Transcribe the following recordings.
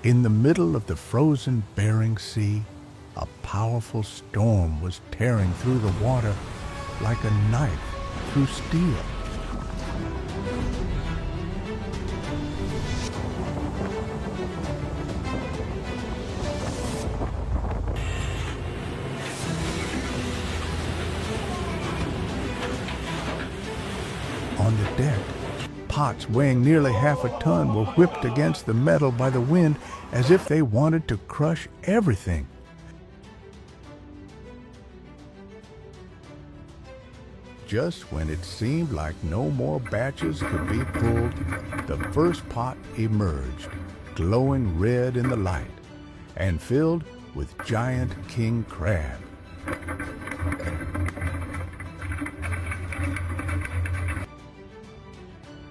In the middle of the frozen Bering Sea, a powerful storm was tearing through the water like a knife through steel. On the deck, pots weighing nearly half a ton were whipped against the metal by the wind as if they wanted to crush everything. Just when it seemed like no more batches could be pulled, the first pot emerged, glowing red in the light, and filled with giant king crab.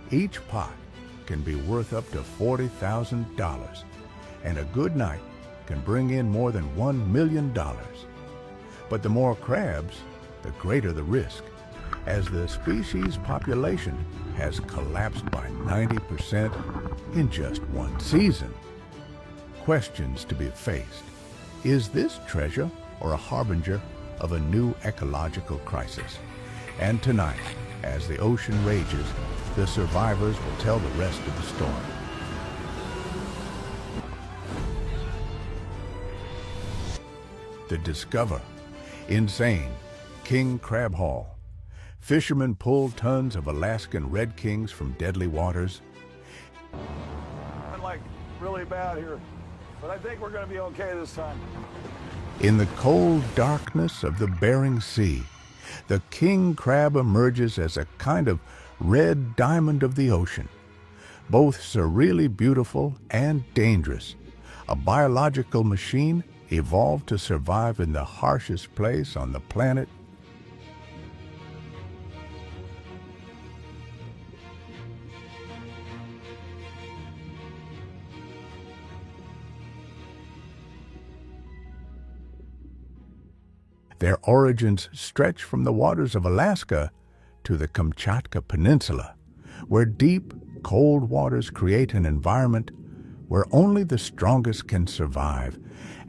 Each pot can be worth up to $40,000, and a good night can bring in more than $1 million. But the more crabs, the greater the risk, as the species population has collapsed by 90% in just one season. Questions to be faced. Is this treasure or a harbinger of a new ecological crisis? And tonight, as the ocean rages, the survivors will tell the rest of the story. The Discover. Insane. King Crab Haul. Fishermen pull tons of Alaskan red kings from deadly waters. I'm like really bad here, but I think we're going to be okay this time. In the cold darkness of the Bering Sea, the king crab emerges as a kind of red diamond of the ocean, both surreally beautiful and dangerous, a biological machine evolved to survive in the harshest place on the planet. Their origins stretch from the waters of Alaska to the Kamchatka Peninsula, where deep, cold waters create an environment where only the strongest can survive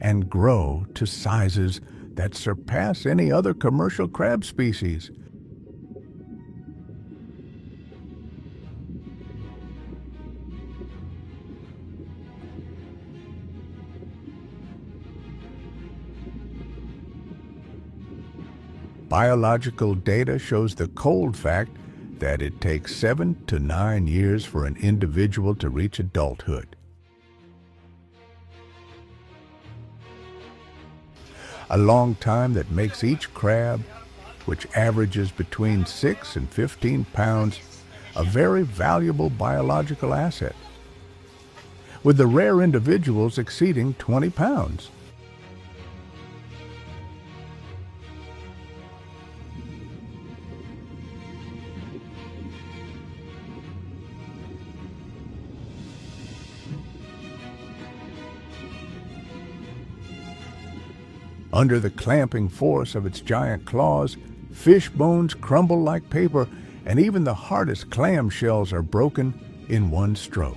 and grow to sizes that surpass any other commercial crab species. Biological data shows the cold fact that it takes 7 to 9 years for an individual to reach adulthood. A long time that makes each crab, which averages between 6 and 15 pounds, a very valuable biological asset, with the rare individuals exceeding 20 pounds. Under the clamping force of its giant claws, fish bones crumble like paper, and even the hardest clam shells are broken in one stroke,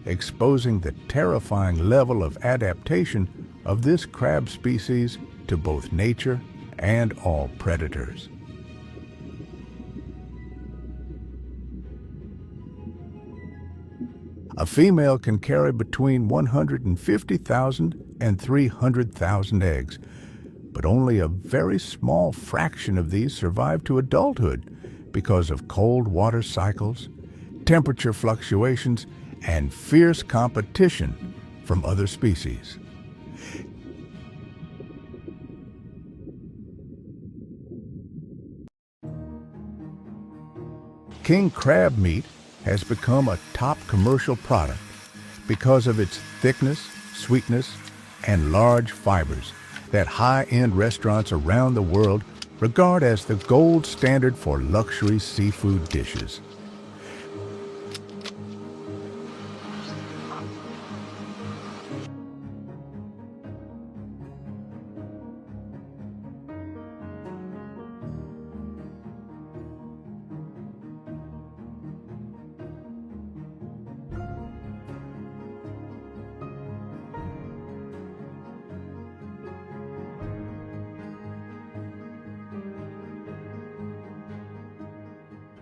exposing the terrifying level of adaptation of this crab species to both nature and all predators. A female can carry between 150,000 and 300,000 eggs, but only a very small fraction of these survive to adulthood because of cold water cycles, temperature fluctuations, and fierce competition from other species. King crab meat has become a top commercial product because of its thickness, sweetness, and large fibers that high-end restaurants around the world regard as the gold standard for luxury seafood dishes.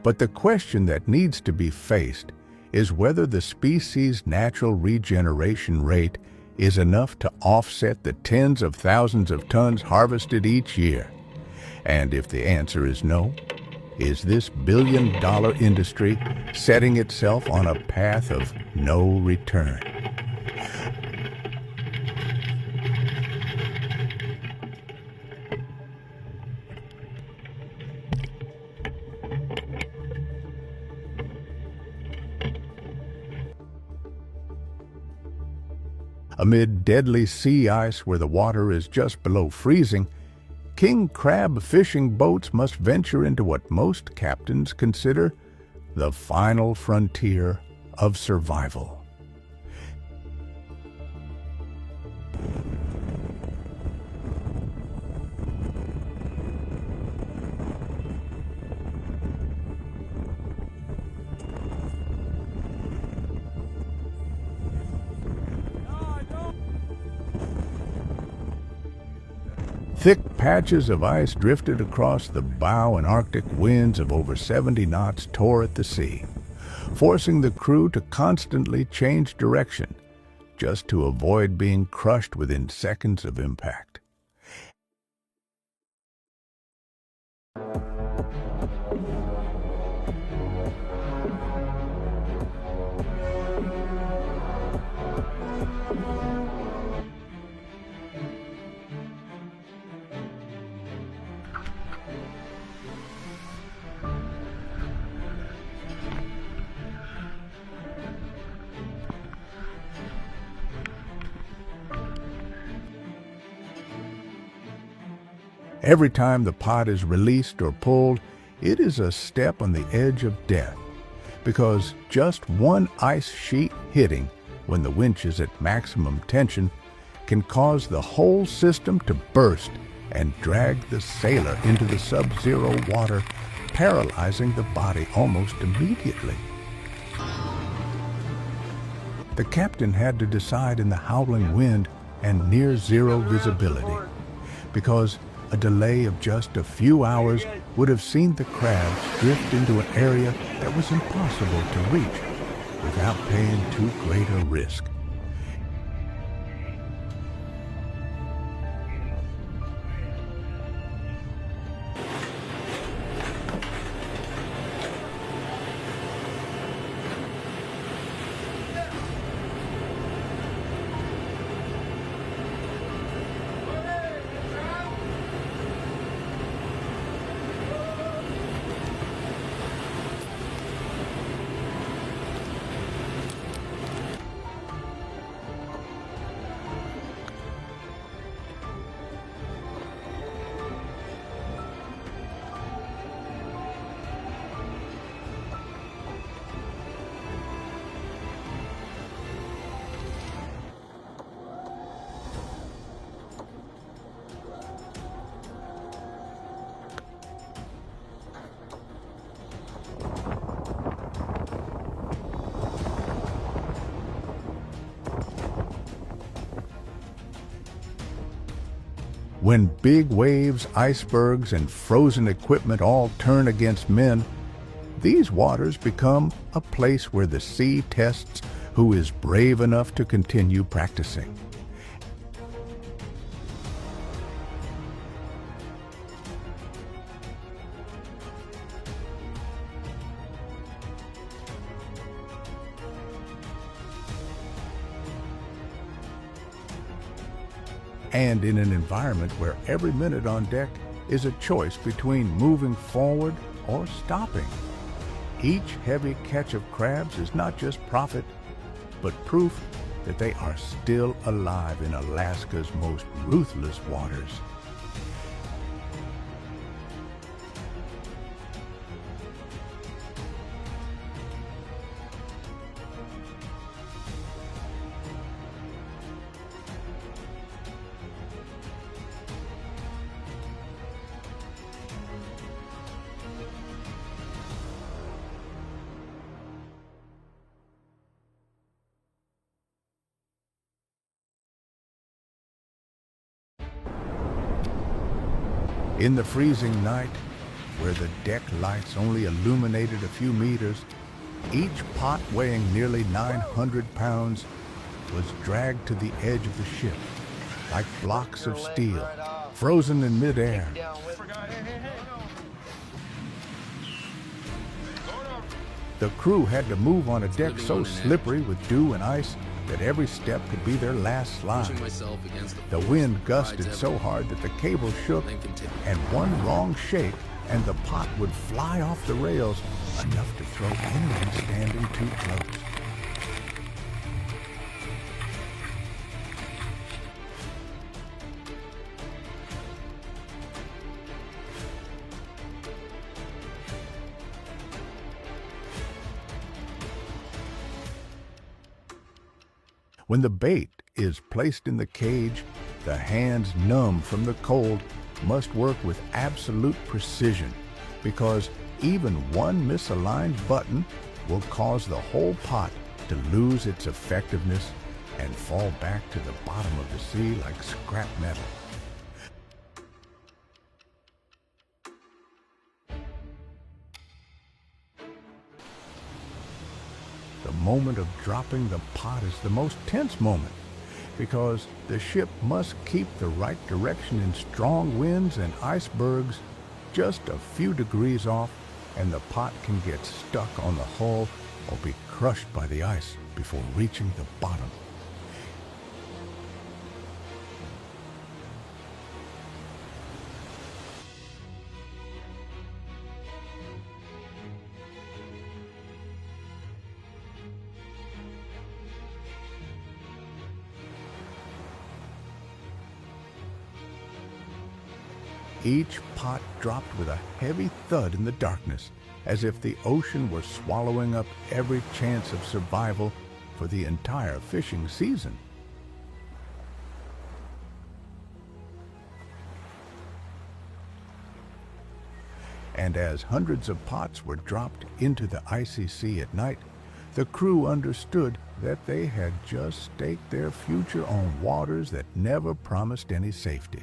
But the question that needs to be faced is whether the species' natural regeneration rate is enough to offset the tens of thousands of tons harvested each year. And if the answer is no, is this billion-dollar industry setting itself on a path of no return? Amid deadly sea ice where the water is just below freezing, king crab fishing boats must venture into what most captains consider the final frontier of survival. Thick patches of ice drifted across the bow, and Arctic winds of over 70 knots tore at the sea, forcing the crew to constantly change direction just to avoid being crushed within seconds of impact. Every time the pot is released or pulled, it is a step on the edge of death, because just one ice sheet hitting when the winch is at maximum tension can cause the whole system to burst and drag the sailor into the sub-zero water, paralyzing the body almost immediately. The captain had to decide in the howling wind and near-zero visibility, because a delay of just a few hours would have seen the crabs drift into an area that was impossible to reach without paying too great a risk. When big waves, icebergs, and frozen equipment all turn against men, these waters become a place where the sea tests who is brave enough to continue practicing. And in an environment where every minute on deck is a choice between moving forward or stopping. Each heavy catch of crabs is not just profit, but proof that they are still alive in Alaska's most ruthless waters. In the freezing night, where the deck lights only illuminated a few meters, each pot weighing nearly 900 pounds was dragged to the edge of the ship like blocks of steel, frozen in midair. The crew had to move on a deck so slippery with dew and ice that every step could be their last slide. The wind gusted so hard that the cable shook, and one wrong shake and the pot would fly off the rails, enough to throw anyone standing too close. When the bait is placed in the cage, the hands numb from the cold must work with absolute precision, because even one misaligned button will cause the whole pot to lose its effectiveness and fall back to the bottom of the sea like scrap metal. The moment of dropping the pot is the most tense moment, because the ship must keep the right direction in strong winds and icebergs just a few degrees off, and the pot can get stuck on the hull or be crushed by the ice before reaching the bottom. Each pot dropped with a heavy thud in the darkness, as if the ocean were swallowing up every chance of survival for the entire fishing season. And as hundreds of pots were dropped into the icy sea at night, the crew understood that they had just staked their future on waters that never promised any safety.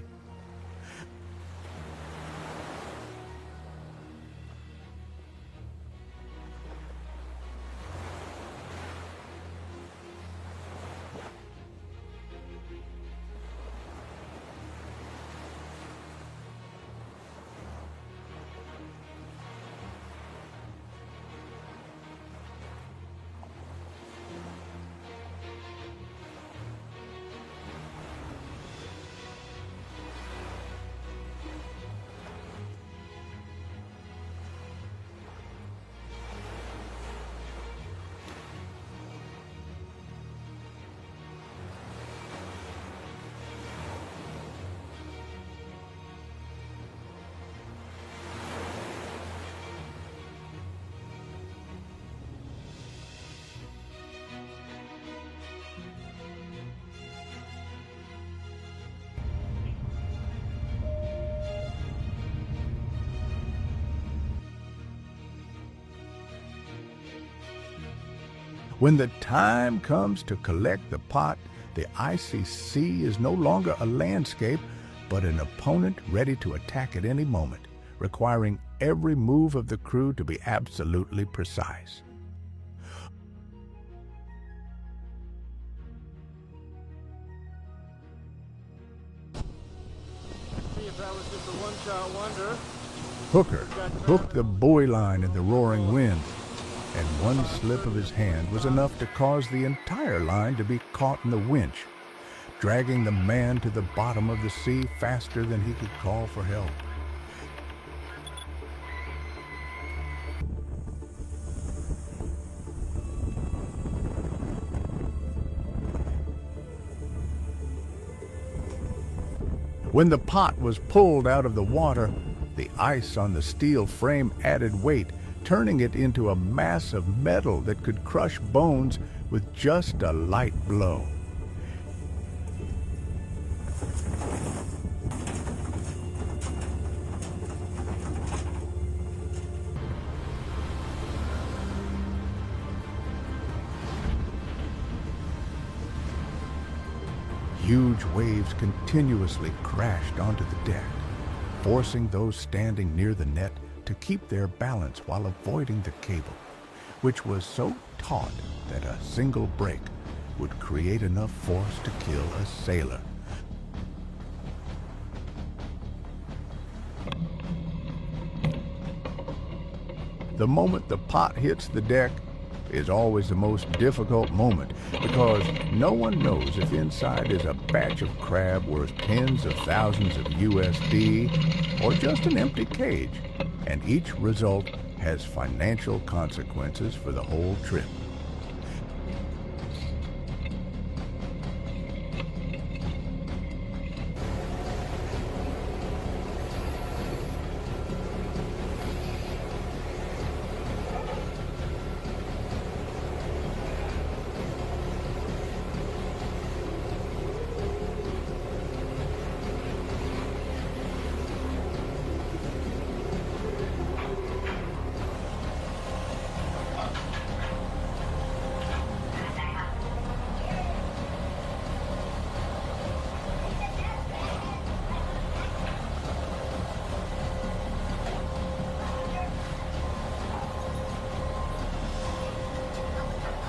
When the time comes to collect the pot, the icy sea is no longer a landscape, but an opponent ready to attack at any moment, requiring every move of the crew to be absolutely precise. See if that was just a one-shot wonder. Hooker hooked the buoy line in the roaring wind, and one slip of his hand was enough to cause the entire line to be caught in the winch, dragging the man to the bottom of the sea faster than he could call for help. When the pot was pulled out of the water, the ice on the steel frame added weight, turning it into a mass of metal that could crush bones with just a light blow. Huge waves continuously crashed onto the deck, forcing those standing near the net to keep their balance while avoiding the cable, which was so taut that a single break would create enough force to kill a sailor. The moment the pot hits the deck is always the most difficult moment because no one knows if inside is a batch of crab worth tens of thousands of USD or just an empty cage, and each result has financial consequences for the whole trip.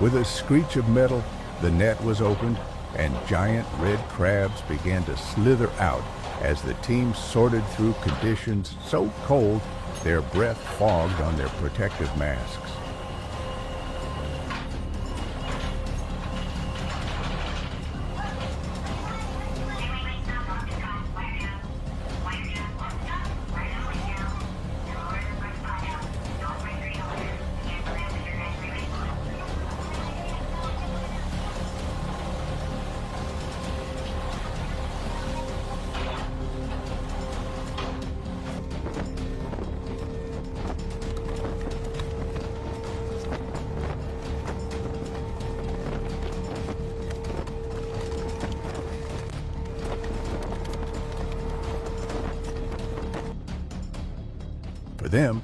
With a screech of metal, the net was opened, and giant red crabs began to slither out as the team sorted through conditions so cold their breath fogged on their protective masks. For them,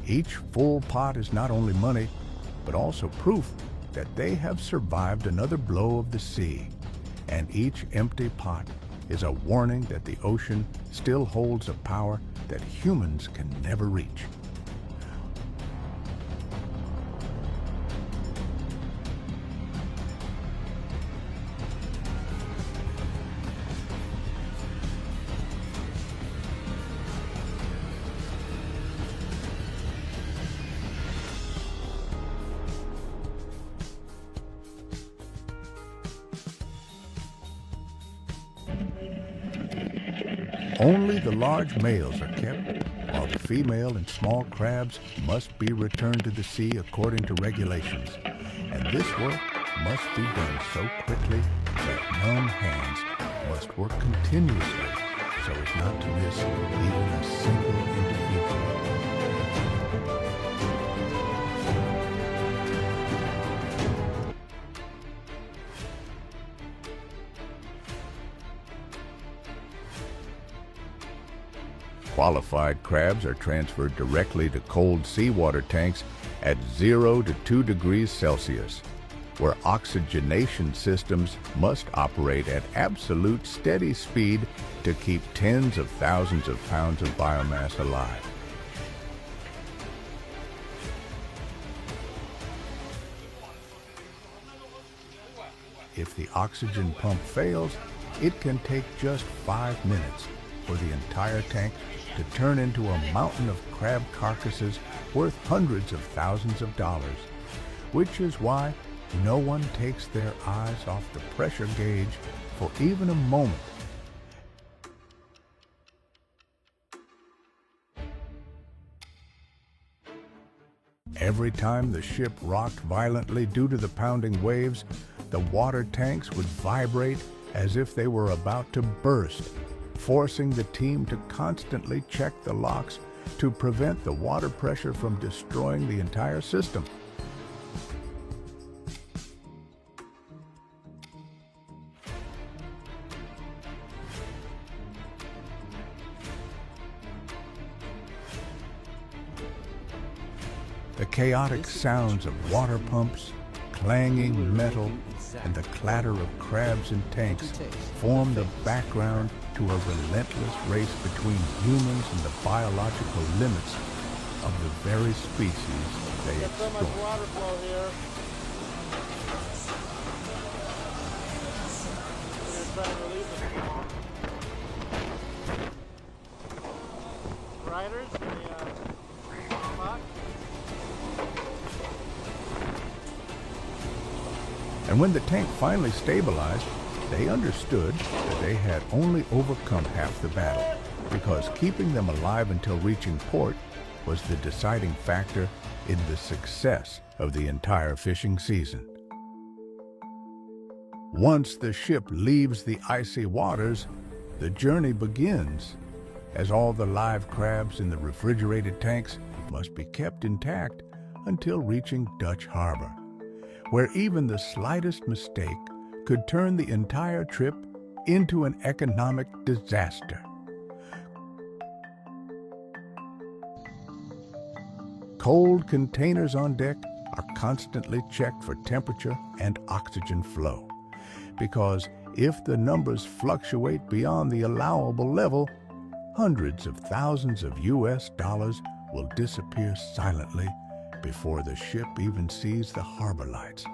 each full pot is not only money, but also proof that they have survived another blow of the sea. And each empty pot is a warning that the ocean still holds a power that humans can never reach. Only the large males are kept, while the female and small crabs must be returned to the sea according to regulations. And this work must be done so quickly that numb hands must work continuously so as not to miss even a single individual. Qualified crabs are transferred directly to cold seawater tanks at 0 to 2 degrees Celsius, where oxygenation systems must operate at absolute steady speed to keep tens of thousands of pounds of biomass alive. If the oxygen pump fails, it can take just 5 minutes for the entire tank to turn into a mountain of crab carcasses worth hundreds of thousands of dollars, which is why no one takes their eyes off the pressure gauge for even a moment. Every time the ship rocked violently due to the pounding waves, the water tanks would vibrate as if they were about to burst, forcing the team to constantly check the locks to prevent the water pressure from destroying the entire system. The chaotic sounds of water pumps, clanging metal, and the clatter of crabs in tanks form the background to a relentless race between humans and the biological limits of the very species they Got so much extort. water flow here. We're trying to release it. Riders, the spot. And when the tank finally stabilized, they understood that they had only overcome half the battle, because keeping them alive until reaching port was the deciding factor in the success of the entire fishing season. Once the ship leaves the icy waters, the journey begins, as all the live crabs in the refrigerated tanks must be kept intact until reaching Dutch Harbor, where even the slightest mistake could turn the entire trip into an economic disaster. Cold containers on deck are constantly checked for temperature and oxygen flow, because if the numbers fluctuate beyond the allowable level, hundreds of thousands of US dollars will disappear silently before the ship even sees the harbor lights.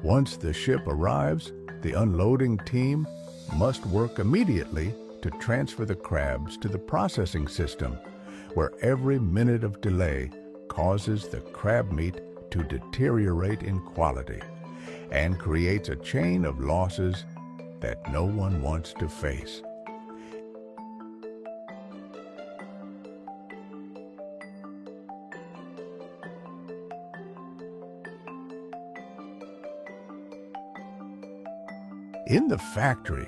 Once the ship arrives, the unloading team must work immediately to transfer the crabs to the processing system, where every minute of delay causes the crab meat to deteriorate in quality and creates a chain of losses that no one wants to face. In the factory,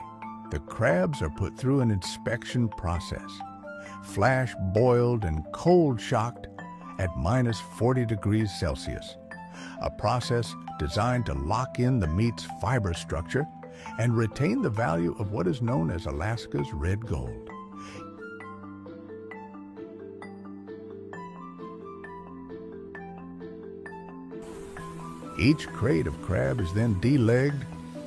the crabs are put through an inspection process, flash boiled and cold shocked at minus 40 degrees Celsius, a process designed to lock in the meat's fiber structure and retain the value of what is known as Alaska's red gold. Each crate of crab is then delegged,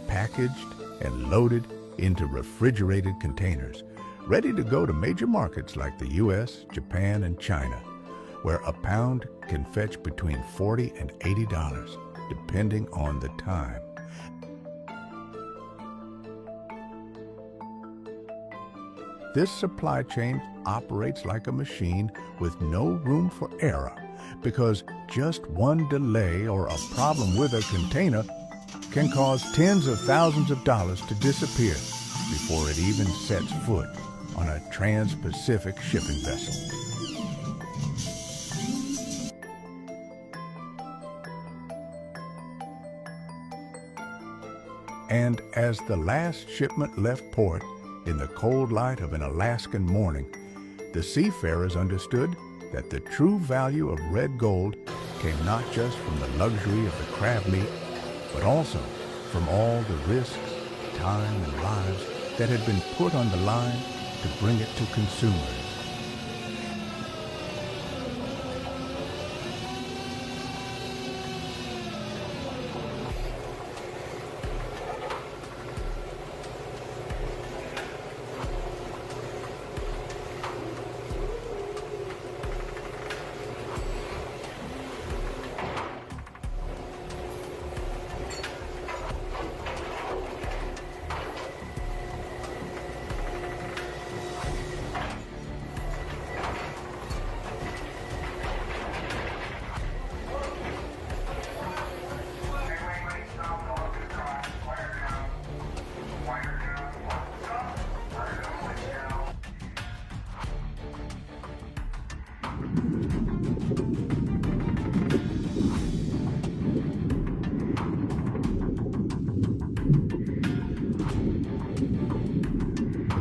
packaged, and loaded into refrigerated containers, ready to go to major markets like the US, Japan, and China, where a pound can fetch between $40 and $80, depending on the time. This supply chain operates like a machine with no room for error, because just one delay or a problem with a container can cause tens of thousands of dollars to disappear before it even sets foot on a trans-Pacific shipping vessel. And as the last shipment left port in the cold light of an Alaskan morning, the seafarers understood that the true value of red gold came not just from the luxury of the crab meat, but also from all the risks, time, and lives that had been put on the line to bring it to consumers.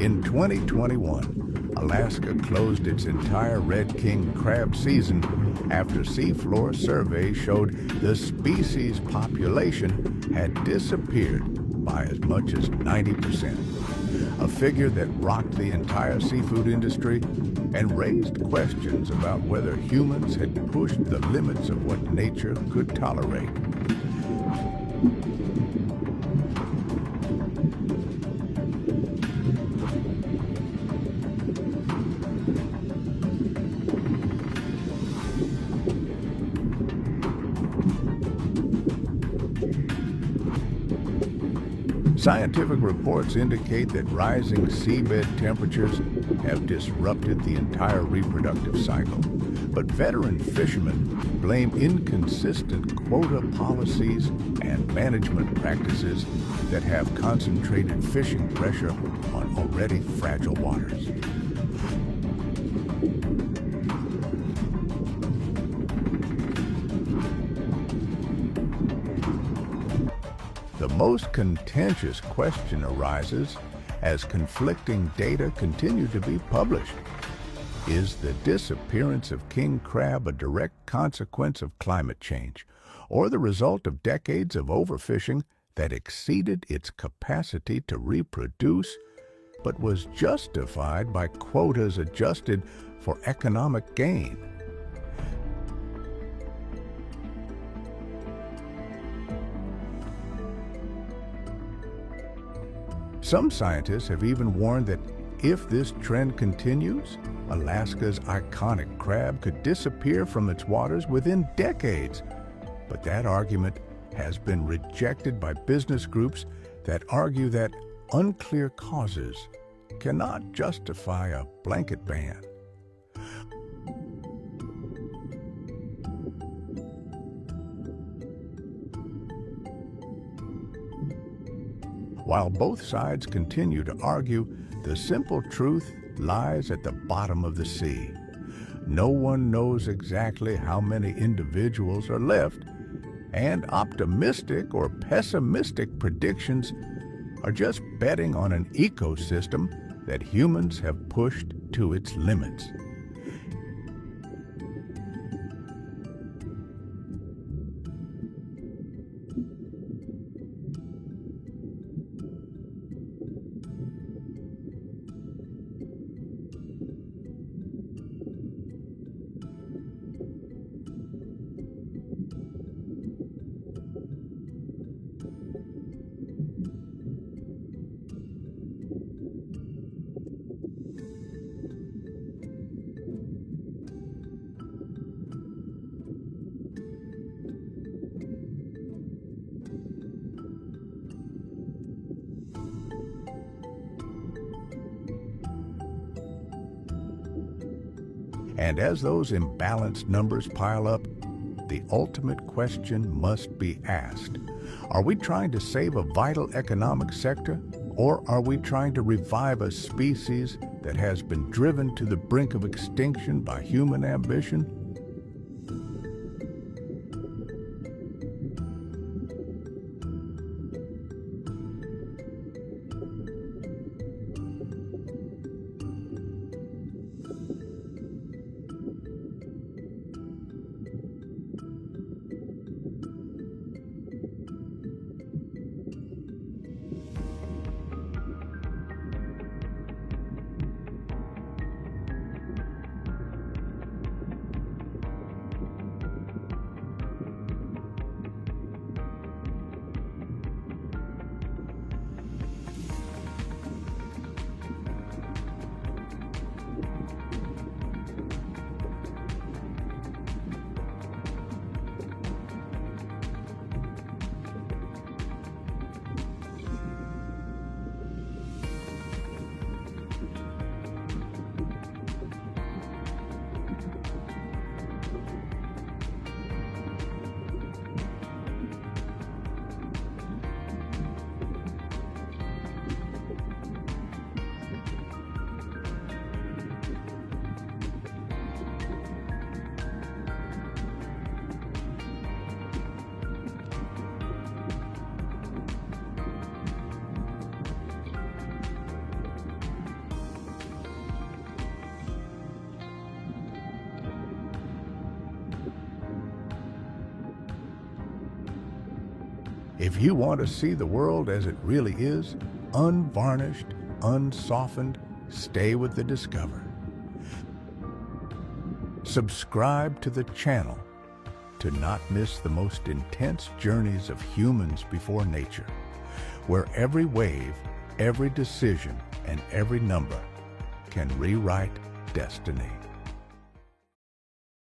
In 2021, Alaska closed its entire Red King crab season after seafloor surveys showed the species population had disappeared by as much as 90%, a figure that rocked the entire seafood industry and raised questions about whether humans had pushed the limits of what nature could tolerate. Scientific reports indicate that rising seabed temperatures have disrupted the entire reproductive cycle. But veteran fishermen blame inconsistent quota policies and management practices that have concentrated fishing pressure on already fragile waters. The most contentious question arises as conflicting data continue to be published. Is the disappearance of king crab a direct consequence of climate change, or the result of decades of overfishing that exceeded its capacity to reproduce, but was justified by quotas adjusted for economic gain? Some scientists have even warned that if this trend continues, Alaska's iconic crab could disappear from its waters within decades. But that argument has been rejected by business groups that argue that unclear causes cannot justify a blanket ban. While both sides continue to argue, the simple truth lies at the bottom of the sea. No one knows exactly how many individuals are left, and optimistic or pessimistic predictions are just betting on an ecosystem that humans have pushed to its limits. And as those imbalanced numbers pile up, the ultimate question must be asked. Are we trying to save a vital economic sector, or are we trying to revive a species that has been driven to the brink of extinction by human ambition? If you want to see the world as it really is, unvarnished, unsoftened, stay with the Discover. Subscribe to the channel to not miss the most intense journeys of humans before nature, where every wave, every decision, and every number can rewrite destiny.